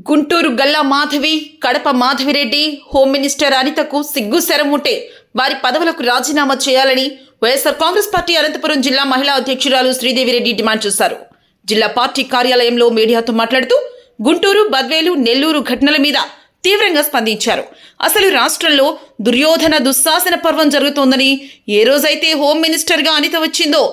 Guntur Galla Madhavi, Kadapa Madhavi Reddy, home minister అనితకు సిగ్గు శరం ఉంటే వారి పదవులకు రాజీనామా చేయాలని వైఎస్ఆర్ కాంగ్రెస్ పార్టీ అనంతపురం జిల్లా మహిళా అధ్యక్షురాలు శ్రీదేవిరెడ్డి డిమాండ్ చేశారు. జిల్లా పార్టీ కార్యాలయంలో మీడియాతో మాట్లాడుతూ గుంటూరు, బద్వేలు, నెల్లూరు ఘటనల మీద తీవ్రంగా స్పందించారు. అసలు రాష్ట్రంలో దుర్యోధన దుశ్శాసన పర్వం జరుగుతోందని, ఏ రోజైతే హోమ్ మినిస్టర్గా అనిత వచ్చిందో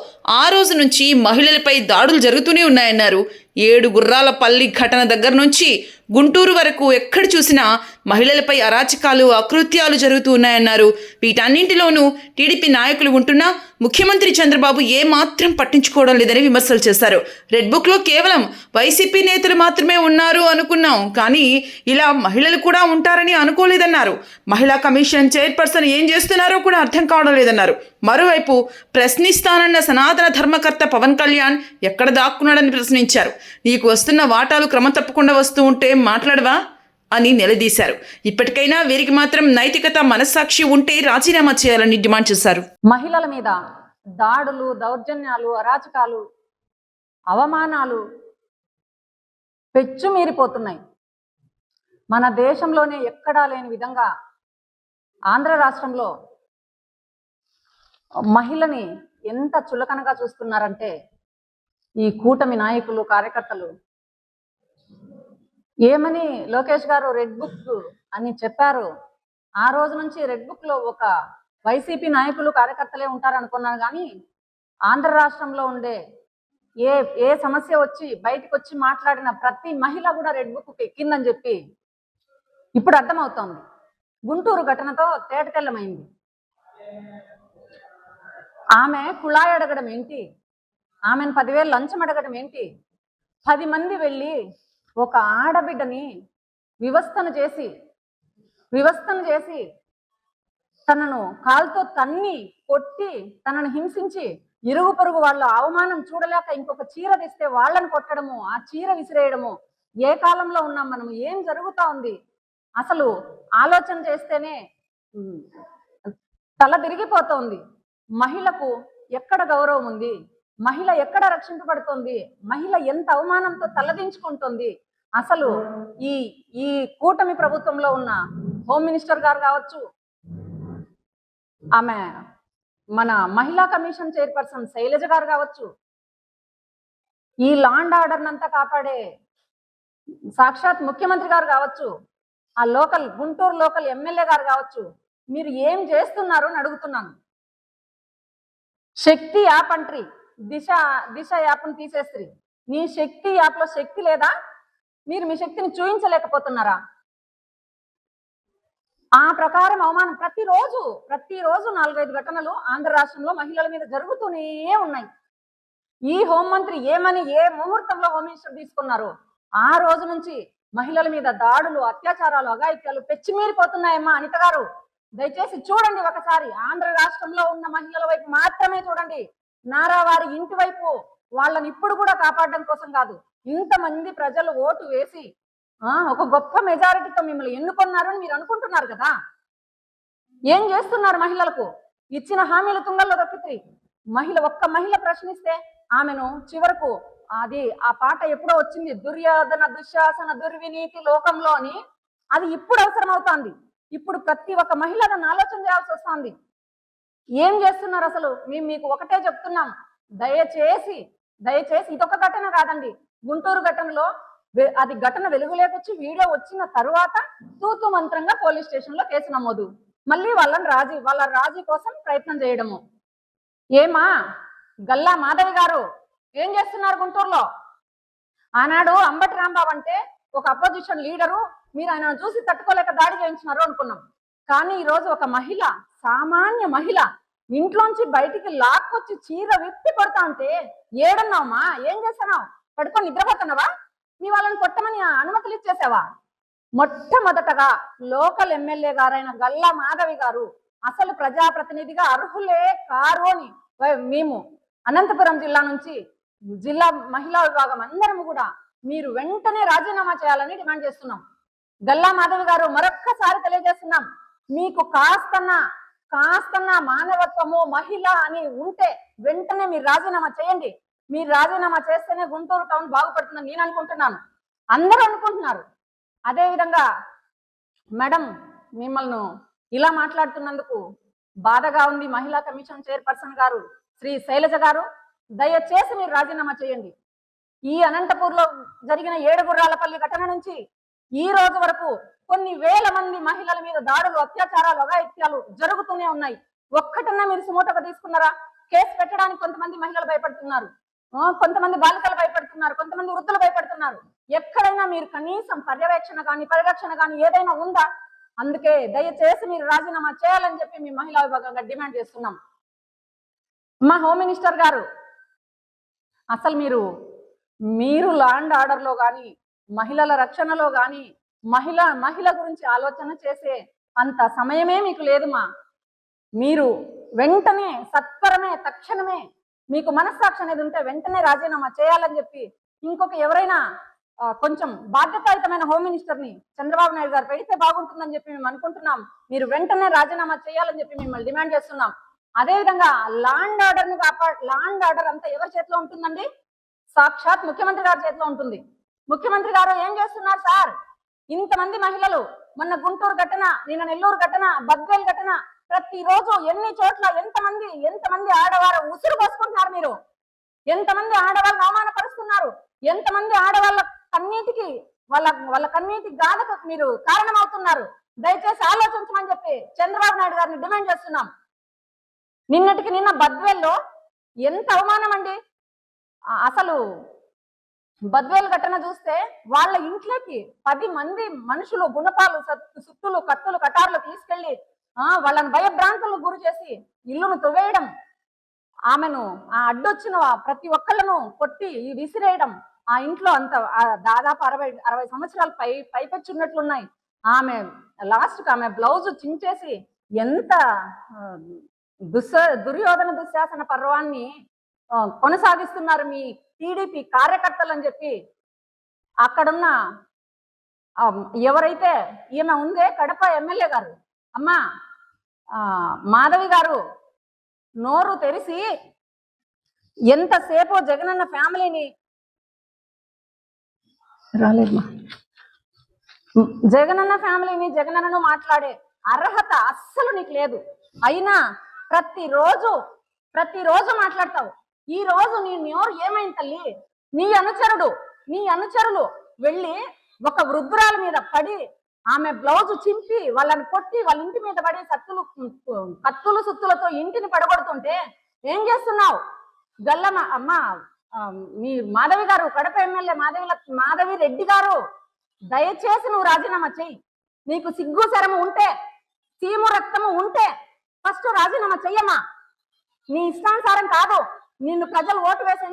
ఆ రోజు నుంచి మహిళలపై దాడులు జరుగుతూనే ఉన్నాయన్నారు. 7 గుర్రాల పల్లి ఘటన దగ్గర నుంచి గుంటూరు వరకు ఎక్కడ చూసినా మహిళలపై అరాచకాలు, అకృత్యాలు జరుగుతూ ఉన్నాయన్నారు. వీటన్నింటిలోనూ టీడీపీ నాయకులు ఉంటున్నా ముఖ్యమంత్రి చంద్రబాబు ఏమాత్రం పట్టించుకోవడం లేదని విమర్శలు చేశారు. రెడ్ బుక్లో కేవలం వైసీపీ నేతలు మాత్రమే ఉన్నారు అనుకున్నాం, కానీ ఇలా మహిళలు కూడా ఉంటారని అనుకోలేదన్నారు. మహిళా కమిషన్ చైర్పర్సన్ ఏం చేస్తున్నారో కూడా అర్థం కావడం లేదన్నారు. మరోవైపు ప్రశ్నిస్తానన్న సనాతన ధర్మకర్త పవన్ కళ్యాణ్ ఎక్కడ దాక్కున్నాడని ప్రశ్నించారు. నీకు వస్తున్న వాటాలు క్రమం తప్పకుండా వస్తూ ఉంటే మాట్లాడవా అని నిలదీశారు. ఇప్పటికైనా వీరికి మాత్రం నైతికత, మనస్సాక్షి ఉంటే రాజీనామా చేయాలని డిమాండ్ చేశారు. మహిళల మీద దాడులు, దౌర్జన్యాలు, అరాచకాలు, అవమానాలు పెచ్చుమీరిపోతున్నాయి. మన దేశంలోనే ఎక్కడా లేని విధంగా ఆంధ్ర రాష్ట్రంలో మహిళని ఎంత చులకనగా చూస్తున్నారంటే ఈ కూటమి నాయకులు, కార్యకర్తలు. ఏమని లోకేష్ గారు రెడ్ బుక్ అని చెప్పారు, ఆ రోజు నుంచి రెడ్ బుక్ లో ఒక వైసీపీ నాయకులు, కార్యకర్తలే ఉంటారనుకున్నాను. కానీ ఆంధ్ర రాష్ట్రంలో ఉండే ఏ సమస్య వచ్చి బయటకు వచ్చి మాట్లాడిన ప్రతి మహిళ కూడా రెడ్ బుక్ ఎక్కిందని చెప్పి ఇప్పుడు అర్థమవుతోంది. గుంటూరు ఘటనతో తేటతెల్లమైంది. ఆమె కుళాయి అడగడం ఏంటి, ఆమెను 10,000 లంచం అడగడం ఏంటి? 10 మంది వెళ్ళి ఒక ఆడబిడ్డని వివస్థను చేసి తనను కాలుతో తన్ని కొట్టి తనను హింసించి ఇరుగు పొరుగు వాళ్ళ అవమానం చూడలేక ఇంకొక చీర తెస్తే వాళ్ళని కొట్టడము, ఆ చీర విసిరేయడము. ఏ కాలంలో ఉన్నాం మనం? ఏం జరుగుతా ఉంది? అసలు ఆలోచన చేస్తేనే తల తిరిగిపోతోంది. మహిళకు ఎక్కడ గౌరవం ఉంది? మహిళ ఎక్కడ రక్షింపబడుతోంది? మహిళ ఎంత అవమానంతో తలదించుకుంటుంది? అసలు ఈ కూటమి ప్రభుత్వంలో ఉన్న హోమ్ మినిస్టర్ గారు కావచ్చు, ఆమె మన మహిళా కమిషన్ చైర్పర్సన్ శైలజ గారు కావచ్చు, ఈ లాండ్ ఆర్డర్ అంతా కాపాడే సాక్షాత్ ముఖ్యమంత్రి గారు కావచ్చు, ఆ గుంటూరు లోకల్ ఎమ్మెల్యే గారు కావచ్చు, మీరు ఏం చేస్తున్నారు అని అడుగుతున్నాను. శక్తి యాప్ అంట్రీ, దిశ యాప్ను తీసేస్త్రీ. మీ శక్తి యాప్లో శక్తి లేదా? మీరు మీ శక్తిని చూపించలేకపోతున్నారా? ఆ ప్రకారం అవమానం ప్రతిరోజు 4-5 ఘటనలు ఆంధ్ర రాష్ట్రంలో మహిళల మీద జరుగుతూనే ఉన్నాయి. ఈ హోంమంత్రి ఏమని ఏ ముహూర్తంలో హోమ్ మినిస్టర్ తీసుకున్నారు, ఆ రోజు నుంచి మహిళల మీద దాడులు, అత్యాచారాలు, అఘాయిత్యాలు పెచ్చిమీరిపోతున్నాయమ్మా. అనిత గారు, దయచేసి చూడండి ఒకసారి. ఆంధ్ర రాష్ట్రంలో ఉన్న మహిళల వైపు మాత్రమే చూడండి. నారా వారి ఇంటి వైపు వాళ్ళని ఇప్పుడు కూడా కాపాడడం కోసం కాదు. ఇంతమంది ప్రజలు ఓటు వేసి ఒక గొప్ప మెజారిటీతో మిమ్మల్ని ఎన్నుకున్నారు అని మీరు అనుకుంటున్నారు కదా. ఏం చేస్తున్నారు? మహిళలకు ఇచ్చిన హామీలు తుంగల్లో దొక్కితే ఒక్క మహిళ ప్రశ్నిస్తే ఆమెను చివరకు ఆ పాట ఎప్పుడో వచ్చింది, దుర్యోధన దుశ్శాసన దుర్వినీతి లోకంలో అని. అది ఇప్పుడు అవసరం అవుతోంది. ఇప్పుడు ప్రతి ఒక్క మహిళ దాన్ని ఆలోచన చేయాల్సి వస్తుంది. ఏం చేస్తున్నారు అసలు? మీకు ఒకటే చెప్తున్నాం, దయచేసి ఇదొక ఘటన కాదండి. గుంటూరు ఘటనలో అది ఘటన వెలుగులేకొచ్చి వీడియో వచ్చిన తర్వాత తూతు మంత్రంగా పోలీస్ స్టేషన్ లో కేసు నమోదు, మళ్ళీ వాళ్ళ రాజీ కోసం ప్రయత్నం చేయడము. ఏమా గల్లా మాధవి గారు ఏం చేస్తున్నారు గుంటూరులో? ఆనాడు అంబటి రాంబాబు అంటే ఒక అపోజిషన్ లీడరు, మీరు ఆయనను చూసి తట్టుకోలేక దాడి చేయించినారు అనుకున్నాం. కానీ ఈరోజు ఒక మహిళ, సామాన్య మహిళ ఇంట్లోంచి బయటికి లాక్కొచ్చి చీర విప్పి కొడతా ఉంటే ఏడున్నావమ్మా? ఏం చేస్తున్నావు? పడుకొని నిద్రపోతున్నావా? మీ వాళ్ళని కొట్టమని అనుమతులు ఇచ్చేసావా? మొట్టమొదటగా లోకల్ ఎమ్మెల్యే గారైన గల్లా మాధవి గారు అసలు ప్రజాప్రతినిధిగా అర్హులే కారు అని మేము అనంతపురం జిల్లా నుంచి జిల్లా మహిళా విభాగం అందరం కూడా మీరు వెంటనే రాజీనామా చేయాలని డిమాండ్ చేస్తున్నాం. గల్లా మాధవి గారు, మరొక్కసారి తెలియజేస్తున్నాం, మీకు కాస్తన్న మానవత్వము, మహిళ అని ఉంటే వెంటనే మీరు రాజీనామా చేయండి. మీరు రాజీనామా చేస్తేనే గుంటూరు టౌన్ బాగుపడుతుందని నేను అనుకుంటున్నాను, అందరూ అనుకుంటున్నారు. అదే విధంగా మేడం మిమ్మల్ని ఇలా మాట్లాడుతున్నందుకు బాధగా ఉంది. మహిళా కమిషన్ చైర్పర్సన్ గారు శ్రీ శైలజ గారు, దయచేసి మీరు రాజీనామా చేయండి. ఈ అనంతపూర్లో జరిగిన 7 గుర్రాలపల్లి ఘటన నుంచి ఈ రోజు వరకు కొన్ని వేల మంది మహిళల మీద దాడులు, అత్యాచారాలు, అఘాయిత్యాలు జరుగుతూనే ఉన్నాయి. ఒక్కటన్నా మీరు సుమోటోగా తీసుకున్నారా? కేసు పెట్టడానికి కొంతమంది మహిళలు భయపడుతున్నారు, కొంతమంది బాలికలు భయపడుతున్నారు, కొంతమంది వృద్ధులు భయపడుతున్నారు. ఎక్కడైనా మీరు కనీసం పర్యవేక్షణ కానీ పరిరక్షణ కానీ ఏదైనా ఉందా? అందుకే దయచేసి మీరు రాజీనామా చేయాలని చెప్పి మీ మహిళా విభాగంగా డిమాండ్ చేస్తున్నాం. మా హోమ్ మినిస్టర్ గారు, అసలు మీరు లా అండ్ ఆర్డర్ లో కానీ మహిళల రక్షణలో కానీ మహిళ గురించి ఆలోచన చేసే అంత సమయమే మీకు లేదు. మీరు వెంటనే సత్వరమే తక్షణమే మీకు మనస్సాక్షి అనేది ఉంటే వెంటనే రాజీనామా చేయాలని చెప్పి ఇంకొక ఎవరైనా కొంచెం బాధ్యతాయుతమైన హోమ్ మినిస్టర్ ని చంద్రబాబు నాయుడు గారు పెడితే బాగుంటుందని చెప్పి మేము అనుకుంటున్నాం. మీరు వెంటనే రాజీనామా చేయాలని చెప్పి మిమ్మల్ని డిమాండ్ చేస్తున్నాం. అదేవిధంగా లా అండ్ ఆర్డర్ అంతా ఎవరి చేతిలో ఉంటుందండి? సాక్షాత్ ముఖ్యమంత్రి గారి చేతిలో ఉంటుంది. ముఖ్యమంత్రి గారు ఏం చేస్తున్నారు సార్? ఇంతమంది మహిళలు, మొన్న గుంటూరు ఘటన, నిన్న నెల్లూరు ఘటన, బద్వేల్ ఘటన, ప్రతిరోజు ఎన్ని చోట్ల ఎంతమంది ఆడవారు ఉసురు పోసుకుంటున్నారు మీరు? ఎంతమంది ఆడవాళ్ళని అవమానపరుస్తున్నారు? ఎంతమంది ఆడవాళ్ళ కన్నీటికి వాళ్ళ కన్నీటి గాథకు మీరు కారణమవుతున్నారు? దయచేసి ఆలోచించమని చెప్పి చంద్రబాబు నాయుడు గారిని డిమాండ్ చేస్తున్నాం. నిన్న బద్వేల్లో ఎంత అవమానం అండి! అసలు బద్వేల్ ఘటన చూస్తే వాళ్ళ ఇంట్లోకి 10 మంది మనుషులు గుణపాలు, సుత్తులు, కత్తులు, కటార్లు తీసుకెళ్లి వాళ్ళని భయభ్రాంతులకు గురి చేసి ఇల్లును తవ్వేయడం, ఆమెను అడ్డొచ్చిన ప్రతి ఒక్కళ్ళను కొట్టి విసిరేయడం, ఆ ఇంట్లో అంత దాదాపు 60 సంవత్సరాలు పైపెచ్చున్నట్లున్నాయి. ఆమె బ్లౌజ్ చించేసి ఎంత దుర్యోధన దుశ్శాసన పర్వాన్ని కొనసాగిస్తున్నారు మీ టీడీపీ కార్యకర్తలు అని చెప్పి అక్కడున్న ఎవరైతే ఈమె ఉందే కడప ఎమ్మెల్యే గారు, అమ్మా మాధవి గారు, నోరు తెరిసి ఎంతసేపు జగనన్న ఫ్యామిలీని జగనన్నను మాట్లాడే అర్హత అస్సలు నీకు లేదు. అయినా ప్రతిరోజు మాట్లాడతావు. ఈ రోజు నీ నోరు ఏమైంది తల్లి? నీ అనుచరులు వెళ్ళి ఒక వృద్ధురాల మీద పడి ఆమె బ్లౌజ్ చింపి వాళ్ళని కొట్టి వాళ్ళ ఇంటి మీద పడి కత్తులు సుత్తులతో ఇంటిని పడగొడుతుంటే ఏం చేస్తున్నావు? అమ్మా మీ మాధవి గారు, కడప ఎమ్మెల్యే మాధవి రెడ్డి గారు, దయచేసి నువ్వు రాజీనామా చెయ్యి. నీకు సిగ్గు శరము ఉంటే, సీము రక్తము ఉంటే ఫస్ట్ రాజీనామా చెయ్యమ్మా. నీ ఇష్టానుసారం కాదు. నిన్ను ప్రజలు ఓటు వేసి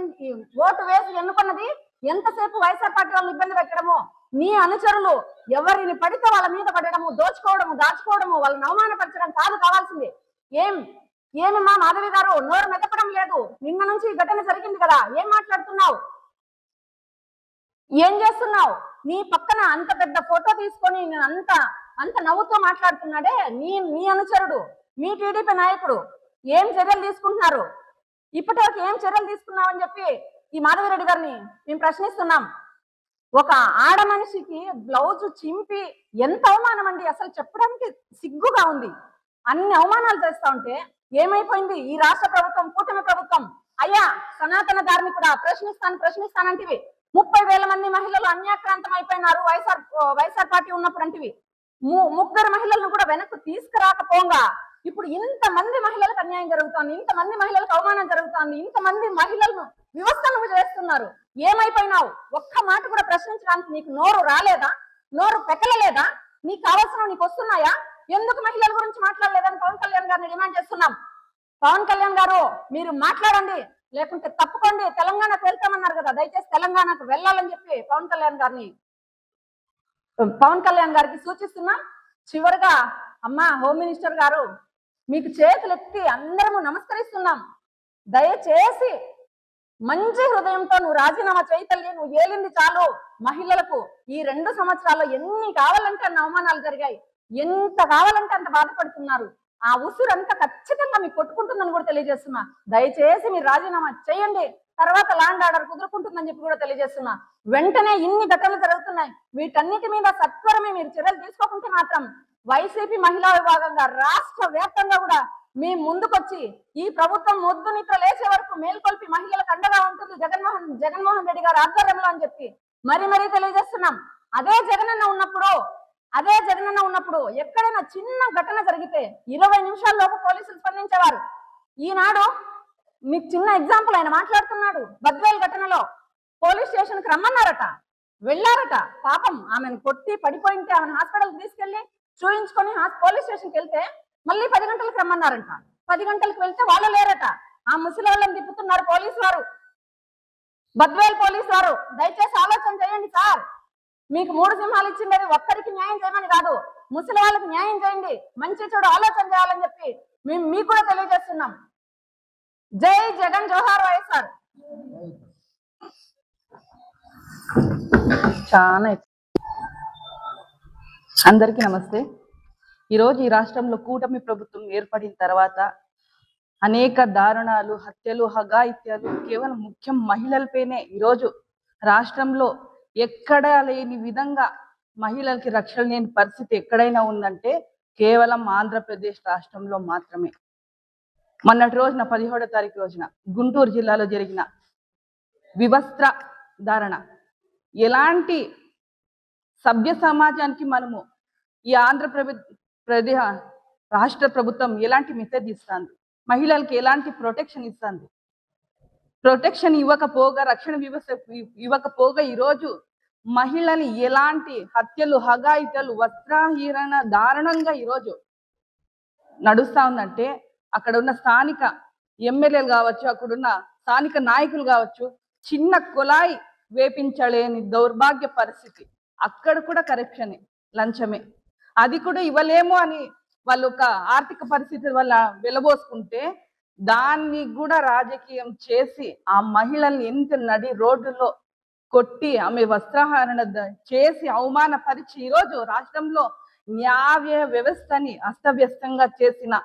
ఎన్నుకున్నది ఎంతసేపు వైఎస్ఆర్ పార్టీ వాళ్ళని ఇబ్బంది పెట్టడము, నీ అనుచరులు ఎవరిని పడితే వాళ్ళ మీద పడడము, దోచుకోవడము, దాచుకోవడము, వాళ్ళని అవమానపరచడం కాదు కావాల్సింది. ఏమి మా మాధవి గారు నోరు మెదపడం లేదు? నిన్న నుంచి ఈ ఘటన జరిగింది కదా, ఏం మాట్లాడుతున్నావు? ఏం చేస్తున్నావు? నీ పక్కన అంత పెద్ద ఫోటో తీసుకొని అంత నవ్వుతూ మాట్లాడుతున్నాడే నీ అనుచరుడు, మీ టీడీపీ నాయకుడు ఏం చర్యలు తీసుకుంటున్నారు? ఇప్పటివరకు ఏం చర్యలు తీసుకున్నామని చెప్పి ఈ మాధవిరెడ్డి గారిని మేము ప్రశ్నిస్తున్నాం. ఒక ఆడ మనిషికి బ్లౌజ్ చింపి ఎంత అవమానం అండి! అసలు చెప్పడానికి సిగ్గుగా ఉంది. అన్ని అవమానాలు చేస్తా ఉంటే ఏమైపోయింది ఈ రాష్ట్ర ప్రభుత్వం, కూటమి ప్రభుత్వం? అయ్యా సనాతన ధార్మికుడా, ప్రశ్నిస్తానంటివి. 30,000 మంది మహిళలు అన్యాక్రాంతం అయిపోయినారు వైఎస్ఆర్ పార్టీ ఉన్నప్పుడు అంటివి. 3 మహిళలను కూడా వెనక్కు తీసుకురాకపోగా ఇప్పుడు ఇంతమంది మహిళలకు అన్యాయం జరుగుతోంది, ఇంతమంది మహిళలకు అవమానం జరుగుతోంది, ఇంతమంది మహిళలను వ్యవస్థను చేస్తున్నారు. ఏమైపోయినావు? ఒక్క మాట కూడా ప్రశ్నించడానికి నీకు నోరు రాలేదా? నోరు పెకలలేదా? నీకు కావాల్సిన నీకు వస్తున్నాయా? ఎందుకు మహిళల గురించి మాట్లాడలేదని పవన్ కళ్యాణ్ గారిని డిమాండ్ చేస్తున్నాం. పవన్ కళ్యాణ్ గారు మీరు మాట్లాడండి, లేకుంటే తప్పుకోండి. తెలంగాణకు వెళ్తామన్నారు కదా, దయచేసి తెలంగాణకు వెళ్ళాలని చెప్పి పవన్ కళ్యాణ్ గారికి సూచిస్తున్నాం. చివరిగా అమ్మా హోమ్ మినిస్టర్ గారు, మీకు చేతులెత్తి అందరము నమస్కరిస్తున్నాం. దయచేసి మంచి హృదయంతో నువ్వు రాజీనామా చేయి తల్లి. నువ్వు ఏలింది చాలు. మహిళలకు ఈ 2 సంవత్సరాల్లో ఎన్ని కావాలంటే అన్ని అవమానాలు జరిగాయి, ఎంత కావాలంటే అంత బాధపడుతున్నారు. ఆ ఉసురంతా ఖచ్చితంగా మీకు కొట్టుకుంటుందని కూడా తెలియజేస్తున్నా. దయచేసి మీరు రాజీనామా చేయండి. తర్వాత ల్యాండ్ ఆర్డర్ కుదురుకుంటుందని చెప్పి కూడా తెలియజేస్తున్నా. వెంటనే ఇన్ని ఘటనలు జరుగుతున్నాయి, వీటన్నిటి మీద సత్వరమే మీరు చర్యలు తీసుకోకుంటే మాత్రం వైసీపీ మహిళా విభాగంగా రాష్ట్ర వ్యాప్తంగా కూడా మీ ముందుకొచ్చి ఈ ప్రభుత్వం మొద్దు నిద్ర లేచే వరకు మేల్కొల్పి మహిళలకు అండగా ఉంటుంది జగన్మోహన్ రెడ్డి గారి ఆధ్వర్యంలో అని చెప్పి మరీ తెలియజేస్తున్నాం. అదే జగనన్న ఉన్నప్పుడు ఎక్కడైనా చిన్న ఘటన జరిగితే 20 నిమిషాల్లోపు పోలీసులు స్పందించేవారు. ఈనాడు మీకు చిన్న ఎగ్జాంపుల్ ఆయన మాట్లాడుతున్నాడు. బద్వేల్ ఘటనలో పోలీస్ స్టేషన్ కి రమ్మన్నారట, వెళ్ళారట. పాపం ఆమెను కొట్టి పడిపోయింటే ఆమెను హాస్పిటల్ తీసుకెళ్లి చూయించుకొని పోలీస్ స్టేషన్ కి వెళ్తే మళ్ళీ 10 గంటలకు రమ్మన్నారంట. 10 గంటలకు వెళ్తే వాళ్ళు లేరట. ఆ ముసలి వాళ్ళని తిప్పుతున్నారు పోలీసు వారు, బద్వేల్ పోలీసు వారు. దయచేసి ఆలోచన చేయండి సార్. మీకు 3 సింహాలు ఇచ్చిండేది ఒక్కరికి న్యాయం చేయమని కాదు, ముసలి వాళ్ళకి న్యాయం చేయండి, మంచి చెడు ఆలోచన చేయాలని చెప్పి మేము మీకు కూడా తెలియజేస్తున్నాం. జై జగన్, జోహార్ వైఎస్ఆర్. అందరికీ నమస్తే. ఈరోజు ఈ రాష్ట్రంలో కూటమి ప్రభుత్వం ఏర్పడిన తర్వాత అనేక దారుణాలు, హత్యలు, హగాయిత్యాలు కేవలం ముఖ్యం మహిళలపైనే ఈరోజు రాష్ట్రంలో ఎక్కడా లేని విధంగా మహిళలకి రక్షణ లేని పరిస్థితి ఎక్కడైనా ఉందంటే కేవలం ఆంధ్రప్రదేశ్ రాష్ట్రంలో మాత్రమే. మొన్నటి రోజున 17వ తారీఖు రోజున గుంటూరు జిల్లాలో జరిగిన వివస్త్ర ధారణ ఎలాంటి సభ్య సమాజానికి మనము ఈ ఆంధ్రప్రదేశ్ రాష్ట్ర ప్రభుత్వం ఎలాంటి మెసేజ్ ఇస్తుంది, మహిళలకి ఎలాంటి ప్రొటెక్షన్ ఇస్తుంది. ప్రొటెక్షన్ ఇవ్వకపోగా, రక్షణ ఇవ్వకపోగా ఈరోజు మహిళని ఎలాంటి హత్యలు, హగాయిత్యాలు, వస్త్రహీరణ దారుణంగా ఈరోజు నడుస్తా ఉందంటే అక్కడ ఉన్న స్థానిక ఎమ్మెల్యేలు కావచ్చు, అక్కడున్న స్థానిక నాయకులు కావచ్చు, చిన్న కులాయి వేపించలేని దౌర్భాగ్య పరిస్థితి. అక్కడ కూడా కరప్షనే, లంచమే. అది కూడా ఇవ్వలేము అని వాళ్ళు ఒక ఆర్థిక పరిస్థితి వల్ల వెలబోసుకుంటే దాన్ని కూడా రాజకీయం చేసి ఆ మహిళల్ని ఎంత నడి రోడ్డులో కొట్టి ఆమె వస్త్రహరణ చేసి అవమానపరిచి ఈరోజు రాష్ట్రంలో న్యాయ వ్యవస్థని అస్తవ్యస్తంగా చేసిన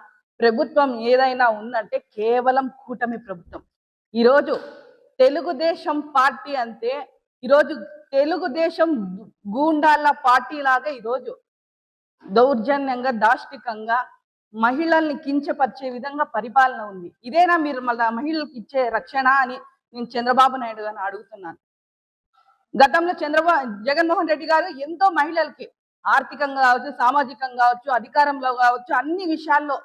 ప్రభుత్వం ఏదైనా ఉందంటే కేవలం కూటమి ప్రభుత్వం. ఈరోజు తెలుగుదేశం పార్టీ అంటే ఈరోజు తెలుగుదేశం గూండాల పార్టీ లాగా ఈరోజు దౌర్జన్యంగా, దాష్టికంగా మహిళల్ని కించపరిచే విధంగా పరిపాలన ఉంది. ఇదేనా మీరు మళ్ళా మహిళలకు ఇచ్చే రక్షణ అని నేను చంద్రబాబు నాయుడు గారిని అడుగుతున్నాను. గతంలో జగన్మోహన్ రెడ్డి గారు ఎంతో మహిళలకి ఆర్థికంగా కావచ్చు, సామాజికంగా కావచ్చు, అధికారంలో కావచ్చు, అన్ని విషయాల్లో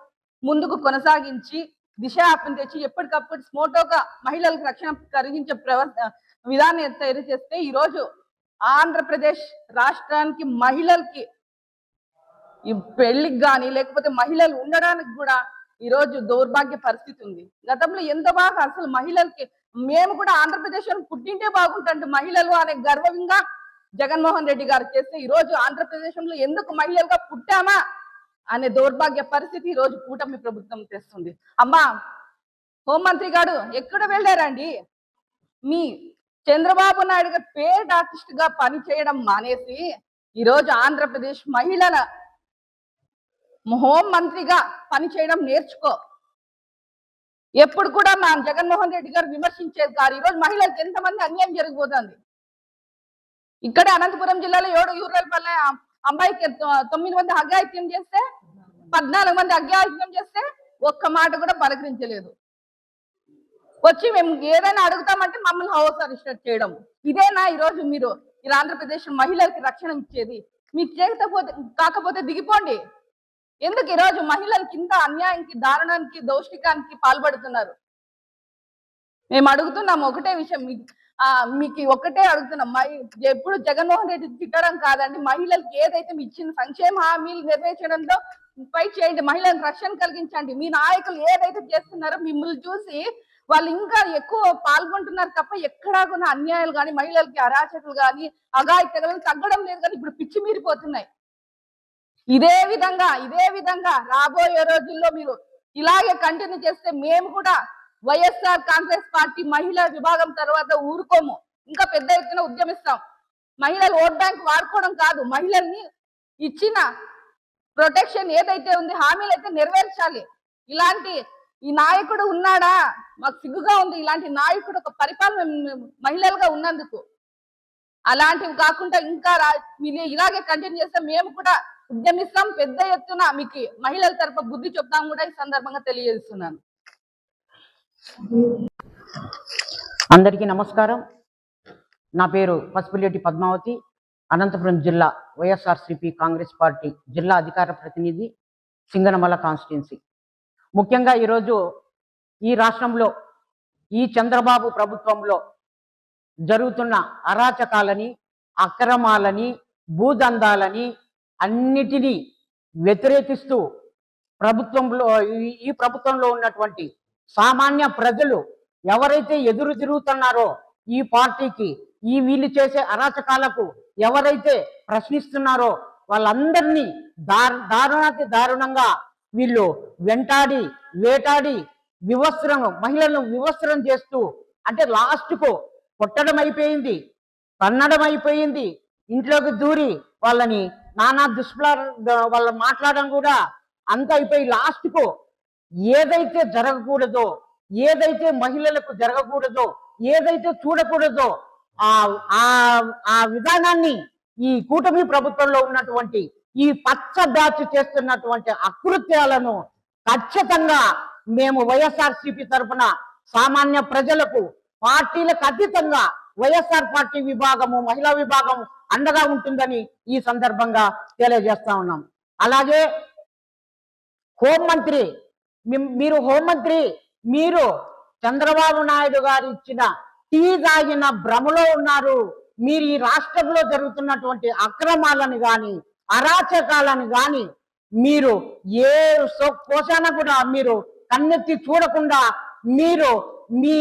ముందుకు కొనసాగించి దిశాపం తెచ్చి ఎప్పటికప్పుడు స్మోటోగా మహిళలకు రక్షణ కలిగించే విధానం తయారు చేస్తే ఈరోజు ఆంధ్రప్రదేశ్ రాష్ట్రానికి మహిళలకి ఈ పెళ్లికి కానీ లేకపోతే మహిళలు ఉండడానికి కూడా ఈరోజు దౌర్భాగ్య పరిస్థితి ఉంది. గతంలో ఎంత బాగా అసలు మహిళలకి మేము కూడా ఆంధ్రప్రదేశ్ పుట్టింటే బాగుంటుంది మహిళలు అనే గర్వంగా జగన్మోహన్ రెడ్డి గారు చేస్తే ఈరోజు ఆంధ్రప్రదేశంలో ఎందుకు మహిళలుగా పుట్టామా అనే దౌర్భాగ్య పరిస్థితి ఈరోజు కూటమి ప్రభుత్వం తెస్తుంది. అమ్మా హోంమంత్రి గారు ఎక్కడ వెళ్ళారండి? మీ చంద్రబాబు నాయుడు గారు పేడ్ ఆర్టిస్ట్ గా పని చేయడం మానేసి ఈరోజు ఆంధ్రప్రదేశ్ మహిళల హోం మంత్రిగా పనిచేయడం నేర్చుకో. ఎప్పుడు కూడా మా జగన్మోహన్ రెడ్డి గారు విమర్శించేది కాదు. ఈరోజు మహిళలకు ఎంతమంది అన్యాయం జరిగిపోతుంది. ఇక్కడే అనంతపురం జిల్లాలో 7 యూరల్పల్లె అమ్మాయికి 9 మంది అఘాయిత్యం చేస్తే 14 మంది అఘాయిత్యం చేస్తే ఒక్క మాట కూడా పలకరించలేదు. వచ్చి మేము ఏదైనా అడుగుతామంటే మమ్మల్ని హౌస్ అరెస్ట్ చేయడం. ఇదేనా ఈరోజు మీరు ఈ ఆంధ్రప్రదేశ్ మహిళలకి రక్షణ ఇచ్చేది? మీకు చేయకపోతే కాకపోతే దిగిపోండి. ఎందుకు ఈరోజు మహిళలకి ఇంత అన్యాయానికి, దారుణానికి, దౌష్టికానికి పాల్పడుతున్నారు? మేము అడుగుతున్నాం ఒకటే విషయం, మీకు ఒక్కటే అడుగుతున్నాం. ఎప్పుడు జగన్మోహన్ రెడ్డి తిట్టడం కాదండి, మహిళలకు ఏదైతే మీ ఇచ్చిన సంక్షేమ హామీలు నెరవేర్చడంలో ఫైట్ చేయండి, మహిళలకు రక్షణ కలిగించండి. మీ నాయకులు ఏదైతే చేస్తున్నారో మిమ్మల్ని చూసి వాళ్ళు ఇంకా ఎక్కువ పాల్గొంటున్నారు తప్ప ఎక్కడా కూడా అన్యాయాలు కానీ, మహిళలకి అరాచకులు కానీ, అఘాయిత్యాలు తగ్గడం లేదు. కానీ ఇప్పుడు పిచ్చి మీరిపోతున్నాయి. ఇదే విధంగా రాబోయే రోజుల్లో మీరు ఇలాగే కంటిన్యూ చేస్తే మేము కూడా వైఎస్ఆర్ కాంగ్రెస్ పార్టీ మహిళా విభాగం తర్వాత ఊరుకోము, ఇంకా పెద్ద ఎత్తున ఉద్యమిస్తాం. మహిళలు ఓట్ బ్యాంక్ వాడుకోవడం కాదు, మహిళల్ని ఇచ్చిన ప్రొటెక్షన్ ఏదైతే ఉంది హామీలు అయితే నెరవేర్చాలి. ఇలాంటి ఈ నాయకుడు ఉన్నాడా? మాకు సిగ్గుగా ఉంది ఇలాంటి నాయకుడు ఒక పరిపాలన మహిళలుగా ఉన్నందుకు. అలాంటివి కాకుండా ఇంకా మీరు ఇలాగే కంటిన్యూ చేస్తే మేము కూడా ఉద్యమిస్తాం, పెద్ద ఎత్తున మీకు మహిళల తరపు బుద్ధి చెప్తాం కూడా ఈ సందర్భంగా తెలియజేస్తున్నాను. అందరికీ నమస్కారం. నా పేరు పసుపులేటి పద్మావతి, అనంతపురం జిల్లా వైఎస్ఆర్సీపీ కాంగ్రెస్ పార్టీ జిల్లా అధికార ప్రతినిధి, సింగనమల కాన్స్టిట్యున్సీ. ముఖ్యంగా ఈరోజు ఈ రాష్ట్రంలో ఈ చంద్రబాబు ప్రభుత్వంలో జరుగుతున్న అరాచకాలని, అక్రమాలని, భూదందాలని అన్నిటినీ వ్యతిరేకిస్తూ ఈ ప్రభుత్వంలో ఉన్నటువంటి సామాన్య ప్రజలు ఎవరైతే ఎదురు తిరుగుతున్నారో ఈ పార్టీకి, ఈ వీళ్ళు చేసే అరాచకాలకు ఎవరైతే ప్రశ్నిస్తున్నారో వాళ్ళందరినీ దారుణాతి దారుణంగా వీళ్ళు వెంటాడి వేటాడి మహిళలను వివస్త్రం చేస్తూ, అంటే లాస్ట్కు కొట్టడం అయిపోయింది, తన్నడం అయిపోయింది, ఇంట్లోకి దూరి వాళ్ళని నానా వాళ్ళు మాట్లాడడం కూడా అంత అయిపోయి లాస్ట్కు ఏదైతే జరగకూడదో, ఏదైతే మహిళలకు జరగకూడదో, ఏదైతే చూడకూడదో ఆ విధానాన్ని ఈ కూటమి ప్రభుత్వంలో ఉన్నటువంటి ఈ పచ్చ బ్యాచ్ చేస్తున్నటువంటి అకృత్యాలను ఖచ్చితంగా మేము వైఎస్ఆర్సీపీ తరఫున సామాన్య ప్రజలకు, పార్టీలకు అతీతంగా వైఎస్ఆర్ పార్టీ విభాగము, మహిళా విభాగం అండగా ఉంటుందని ఈ సందర్భంగా తెలియజేస్తా ఉన్నాం. అలాగే హోంమంత్రి, మీరు చంద్రబాబు నాయుడు గారు ఇచ్చిన టీ తాగిన భ్రమలో ఉన్నారు. మీరు ఈ రాష్ట్రంలో జరుగుతున్నటువంటి అక్రమాలను గాని, అరాచకాలను గాని మీరు ఏ కోశాన కూడా మీరు కన్నెత్తి చూడకుండా మీరు మీ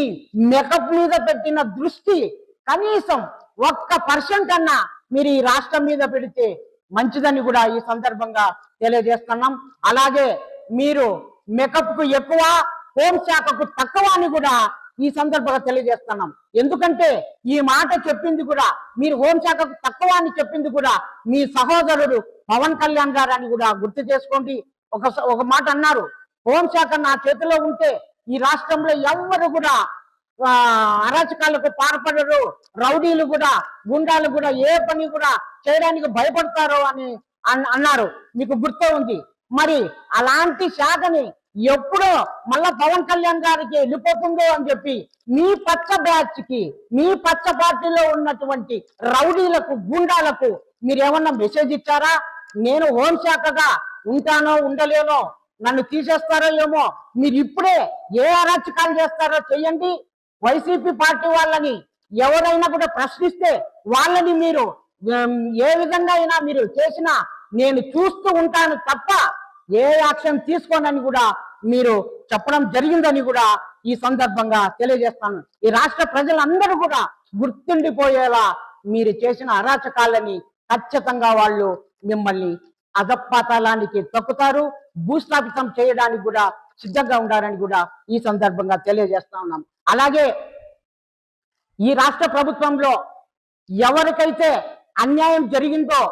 మేకప్ మీద పెట్టిన దృష్టి కనీసం 1% అన్నా మీరు ఈ రాష్ట్రం మీద పెడితే మంచిదని కూడా ఈ సందర్భంగా తెలియజేస్తున్నాం. అలాగే మీరు మేకప్ కు ఎక్కువ, హోంశాఖకు తక్కువ అని కూడా ఈ సందర్భంగా తెలియజేస్తున్నాం. ఎందుకంటే ఈ మాట చెప్పింది కూడా, మీరు హోంశాఖకు తక్కువ అని చెప్పింది కూడా మీ సహోదరుడు పవన్ కళ్యాణ్ గారు అని కూడా గుర్తు చేసుకోండి. ఒక మాట అన్నారు, హోంశాఖ నా చేతిలో ఉంటే ఈ రాష్ట్రంలో ఎవ్వరు కూడా అరాచకాలకు పాల్పడరు, రౌడీలు కూడా, గుండాలు కూడా ఏ పని కూడా చేయడానికి భయపడతారు అని అన్నారు. మీకు గుర్తు ఉంది. మరి అలాంటి శాఖని ఎప్పుడో మళ్ళా పవన్ కళ్యాణ్ గారికి వెళ్ళిపోతుందో అని చెప్పి మీ పచ్చ బ్యాచ్ కి, మీ పచ్చ పార్టీలో ఉన్నటువంటి రౌడీలకు, గుండాలకు మీరు ఏమన్నా మెసేజ్ ఇచ్చారా? నేను హోంశాఖగా ఉంటానో ఉండలేనో, నన్ను తీసేస్తారో ఏమో, మీరు ఇప్పుడే ఏ అరాచకాలు చేస్తారో చెయ్యండి. వైసీపీ పార్టీ వాళ్ళని ఎవరైనా కూడా ప్రశ్నిస్తే వాళ్ళని మీరు ఏ విధంగా అయినా మీరు చేసినా నేను చూస్తూ ఉంటాను తప్ప ఏ యాక్షన్ తీసుకోనని కూడా మీరు చెప్పడం జరిగిందని కూడా ఈ సందర్భంగా తెలియజేస్తాను. ఈ రాష్ట్ర ప్రజలందరూ కూడా గుర్తుండిపోయేలా మీరు చేసిన అరాచకాలని ఖచ్చితంగా వాళ్ళు మిమ్మల్ని అధపాతాళానికి తొక్కుతారు, భూస్థాపితం చేయడానికి కూడా సిద్ధంగా ఉండాలని కూడా ఈ సందర్భంగా తెలియజేస్తా ఉన్నాం. అలాగే ఈ రాష్ట్ర ప్రభుత్వంలో ఎవరికైతే అన్యాయం జరిగిందో,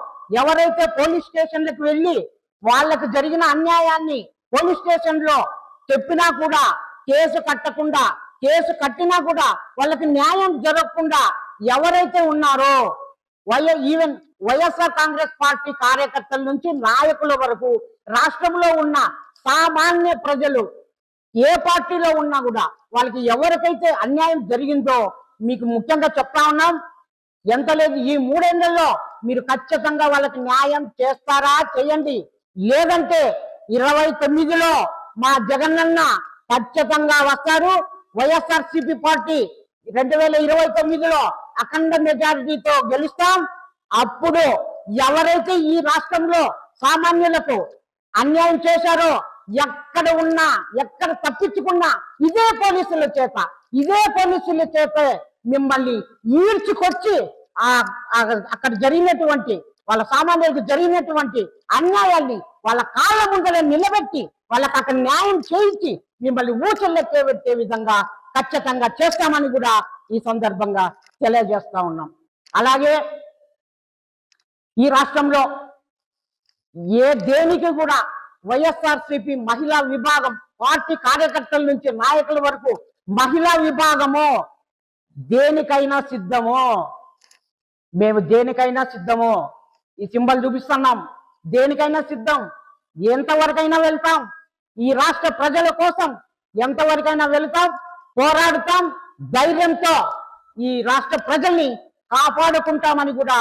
ఎవరైతే పోలీస్ స్టేషన్లకు వెళ్ళి వాళ్ళకు జరిగిన అన్యాయాన్ని పోలీస్ స్టేషన్ లో చెప్పినా కూడా కేసు కట్టకుండా, కేసు కట్టినా కూడా వాళ్ళకి న్యాయం జరగకుండా ఎవరైతే ఉన్నారో, ఈవెన్ వైఎస్ఆర్ కాంగ్రెస్ పార్టీ కార్యకర్తల నుంచి నాయకుల వరకు రాష్ట్రంలో ఉన్న సామాన్య ప్రజలు ఏ పార్టీలో ఉన్నా కూడా వాళ్ళకి ఎవరికైతే అన్యాయం జరిగిందో మీకు ముఖ్యంగా చెప్తా ఉన్నాం, ఎంత లేదు ఈ 3 ఏళ్లలో మీరు ఖచ్చితంగా వాళ్ళకి న్యాయం చేస్తారా? చేయండి. లేదంటే 29లో మా జగనన్న ఖచ్చితంగా వస్తారు. వైఎస్ఆర్సీపీ పార్టీ 2029లో అఖండ మెజారిటీతో గెలుస్తాం. అప్పుడు ఎవరైతే ఈ రాష్ట్రంలో సామాన్యులకు అన్యాయం చేశారో, ఎక్కడ ఉన్నా, ఎక్కడ తప్పించుకున్నా ఇదే పోలీసుల చేత మిమ్మల్ని ఈడ్చుకొచ్చి అక్కడ జరిగినటువంటి వాళ్ళ సామాన్యులకు జరిగినటువంటి అన్యాయాన్ని వాళ్ళ కాళ్ళ ముందర నిలబెట్టి వాళ్ళకి అక్కడ న్యాయం చేయించి మిమ్మల్ని ఊచల్లెక్కే విధంగా ఖచ్చితంగా చేస్తామని కూడా ఈ సందర్భంగా తెలియజేస్తా ఉన్నాం. అలాగే ఈ రాష్ట్రంలో దేనికి కూడా వైఎస్ఆర్సీపీ మహిళా విభాగం పార్టీ కార్యకర్తల నుంచి నాయకుల వరకు మహిళా విభాగము దేనికైనా సిద్ధము. మేము దేనికైనా సిద్ధము. ఈ సింబల్ చూపిస్తున్నాం. దేనికైనా సిద్ధం. ఎంతవరకైనా వెళ్తాం. ఈ రాష్ట్ర ప్రజల కోసం ఎంతవరకైనా వెళ్తాం, పోరాడుతాం. ధైర్యంతో ఈ రాష్ట్ర ప్రజల్ని కాపాడుకుంటామని కూడా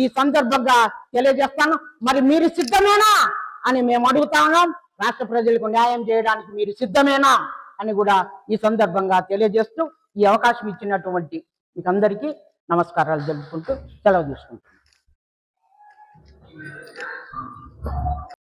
ఈ సందర్భంగా తెలియజేస్తాను. మరి మీరు సిద్ధమేనా అని మేము అడుగుతా ఉన్నాం. రాష్ట్ర ప్రజలకు న్యాయం చేయడానికి మీరు సిద్ధమేనా అని కూడా ఈ సందర్భంగా తెలియజేస్తూ ఈ అవకాశం ఇచ్చినటువంటి మీకు అందరికీ నమస్కారాలు తెలుపుకుంటూ సెలవు తీసుకుంటాం.